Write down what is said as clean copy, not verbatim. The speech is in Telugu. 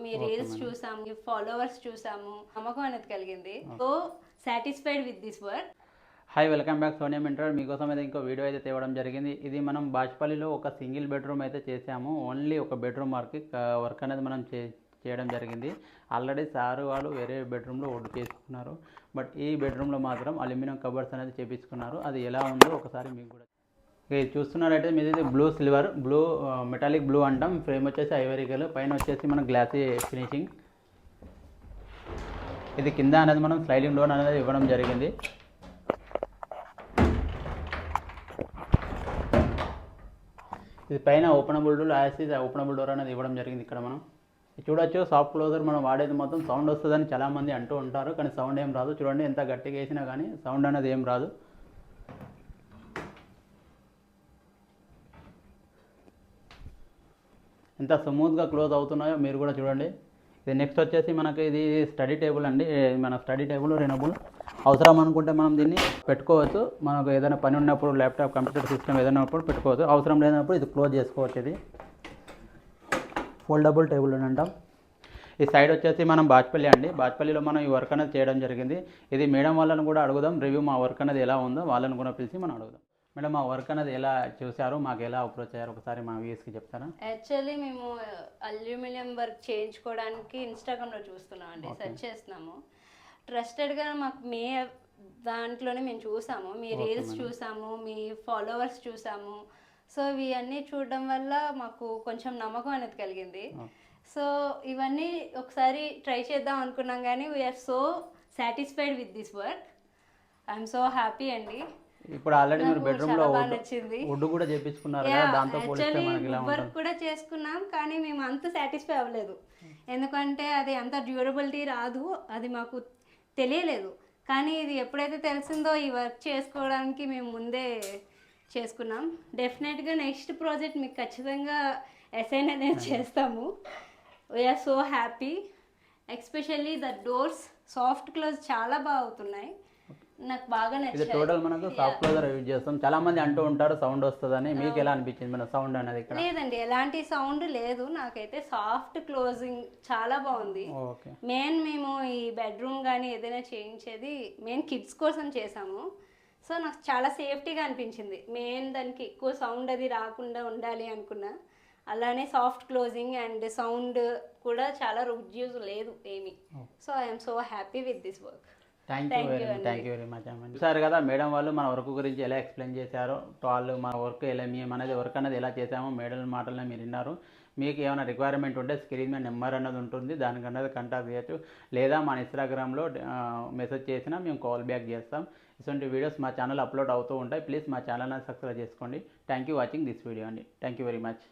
మీ రీల్స్ చూసాము, మీ ఫాలోవర్స్ చూసాము, నమ్మకం అనేది కలిగింది. So satisfied with this work. Hi, welcome back Sonia mentor. మీకోసం అయితే ఇంకో వీడియో అయితే తేవడం జరిగింది. ఇది మనం బాచ్పల్లిలో ఒక సింగిల్ బెడ్రూమ్ అయితే చేసాము. ఓన్లీ ఒక బెడ్రూమ్ వర్క్ అనేది మనం చేయడం జరిగింది. ఆల్రెడీ సారు వాళ్ళు వేరే బెడ్రూమ్లో వుడ్ చేసుకున్నారు. బట్ ఈ బెడ్రూమ్లో మాత్రం అల్యూమినియం కబర్స్ అనేది చేపించుకున్నారు. అది ఎలా ఉందో ఒకసారి మీకు కూడా ఇది చూస్తున్నారైతే మీది blue silver, blue metallic blue అంటాం. ఫ్రేమ్ వచ్చేసి ఐవరీ కలర్, పైన వచ్చేసి మన గ్లాసీ ఫినిషింగ్. ఇది కింద అనేది మనం స్లైడింగ్ డోర్ అనేది ఇవ్వడం జరిగింది. ఇది పైన ఓపెనబుల్ డోర్, ఓపెనబుల్ డోర్ అనేది ఇవ్వడం జరిగింది. ఇక్కడ మనం చూడొచ్చు, సాఫ్ట్ క్లోజర్ మనం వాడేది మొత్తం సౌండ్ వస్తుందని చాలామంది అంటూ ఉంటారు, కానీ సౌండ్ ఏం రాదు. చూడండి, ఎంత గట్టిగా వేసినా కానీ సౌండ్ అనేది ఏం రాదు. ఎంత స్మూత్గా క్లోజ్ అవుతున్నాయో మీరు కూడా చూడండి. ఇది నెక్స్ట్ వచ్చేసి మనకి ఇది స్టడీ టేబుల్ అండి. మన స్టడీ టేబుల్ రెనబుల్, అవసరం అనుకుంటే మనం దీన్ని పెట్టుకోవచ్చు. మనకు ఏదైనా పని ఉన్నప్పుడు, ల్యాప్టాప్, కంప్యూటర్ సిస్టమ్ ఏదైనా ఉన్నప్పుడు పెట్టుకోవచ్చు. అవసరం లేనప్పుడు ఇది క్లోజ్ చేసుకోవచ్చు. ఇది ఫోల్డబుల్ టేబుల్ అని అంటాం. ఈ సైడ్ వచ్చేసి మనం బాచ్పల్లి అండి. బాచ్పల్లిలో మనం ఈ వర్క్ అనేది చేయడం జరిగింది. ఇది మేడం వాళ్ళని కూడా అడుగుదాం, రివ్యూ మా వర్క్ అనేది ఎలా ఉందో వాళ్ళని కూడా పిలిచి మనం అడుగుదాం. మేడం, మా వర్క్ అనేది ఎలా చూసారు, మాకు ఎలా అప్రోచ్ అయ్యారు, ఒకసారి మా వ్యూస్కి చెప్తారా? యాక్చువల్లీ మేము అల్యూమినియం వర్క్ చేయించుకోవడానికి ఇన్స్టాగ్రామ్లో చూస్తున్నాం అండి, సెర్చ్ చేస్తున్నాము. ట్రస్టెడ్గా మాకు దాంట్లోనే మేము చూసాము, మీ రీల్స్ చూసాము, మీ ఫాలోవర్స్ చూసాము. సో ఇవన్నీ చూడడం వల్ల మాకు కొంచెం నమ్మకం అనేది కలిగింది. సో ఇవన్నీ ఒకసారి ట్రై చేద్దాం అనుకున్నాం, కానీ we are so satisfied with this work. I'm so happy అండి. ఇప్పుడు ఆల్రెడీ మీరు బెడ్రూమ్ లో వుడ్ కూడా చేపించుకున్నారు కదా, దాంతో పోలిస్తే మనకి ఇలా ఉంటుంది. వర్క్ కూడా చేసుకున్నాం, కానీ మేము అంత సాటిస్ఫై అవ్వలేదు. ఎందుకంటే అది అంత డ్యూరబిలిటీ రాదు, అది మాకు తెలియలేదు. కానీ ఇది ఎప్పుడైతే తెలిసిందో ఈ వర్క్ చేసుకోవడానికి మేము ముందే చేసుకున్నాం. డెఫినెట్గా నెక్స్ట్ ప్రాజెక్ట్ మీకు ఖచ్చితంగా అసైన్ అనేది చేస్తాము. We are so happy. Especially the doors soft close చాలా బాగా అవుతున్నాయి, నాకు బాగా నచ్చింది. ఇది టోటల్ మనకు సాఫ్ట్ క్లోజర్ యూజ్ చేస్తాం. చాలా మంది అంటూ ఉంటారు సౌండ్ వస్తుందని, మీకు ఎలా అనిపించింది మన సౌండ్ అనేది? ఇక్కడ లేదండి, ఎలాంటి సౌండ్ లేదు. నాకైతే సాఫ్ట్ క్లోజింగ్ చాలా బాగుంది. మెయిన్ మేము ఈ బెడ్రూమ్ కానీ ఏదైనా చేయించేది మెయిన్ కిడ్స్ కోసం చేసాము. సో నాకు చాలా సేఫ్టీగా అనిపించింది. మెయిన్ దానికి ఎక్కువ సౌండ్ అది రాకుండా ఉండాలి అనుకున్నా. అలానే సాఫ్ట్ క్లోజింగ్ అండ్ సౌండ్ కూడా చాలా రిడ్యూస్ లేదు ఏమి. So I'm so happy with this work. Thank you very much అమ్మ. చూసారు కదా మేడం వాళ్ళు మన వర్క్ గురించి ఎలా ఎక్స్ప్లెయిన్ చేశారో, వాళ్ళు మన వర్క్ ఎలా, మేము అనేది వర్క్ అనేది ఎలా చేసామో మేడం మాటలనే మీరు విన్నారు. మీకు ఏమైనా రిక్వైర్మెంట్ ఉంటే స్క్రీన్ మీద నెంబర్ అనేది ఉంటుంది, దానికన్నది కాంటాక్ట్ చేయొచ్చు. లేదా మన ఇన్స్టాగ్రామ్లో మెసేజ్ చేసినా మేము కాల్ బ్యాక్ చేస్తాం. ఇటువంటి వీడియోస్ మా ఛానల్ అప్లోడ్ అవుతూ ఉంటాయి. ప్లీజ్ మా ఛానల్ సబ్స్క్రైబ్ చేసుకోండి. Thank you watching this video అండి. Thank you very much.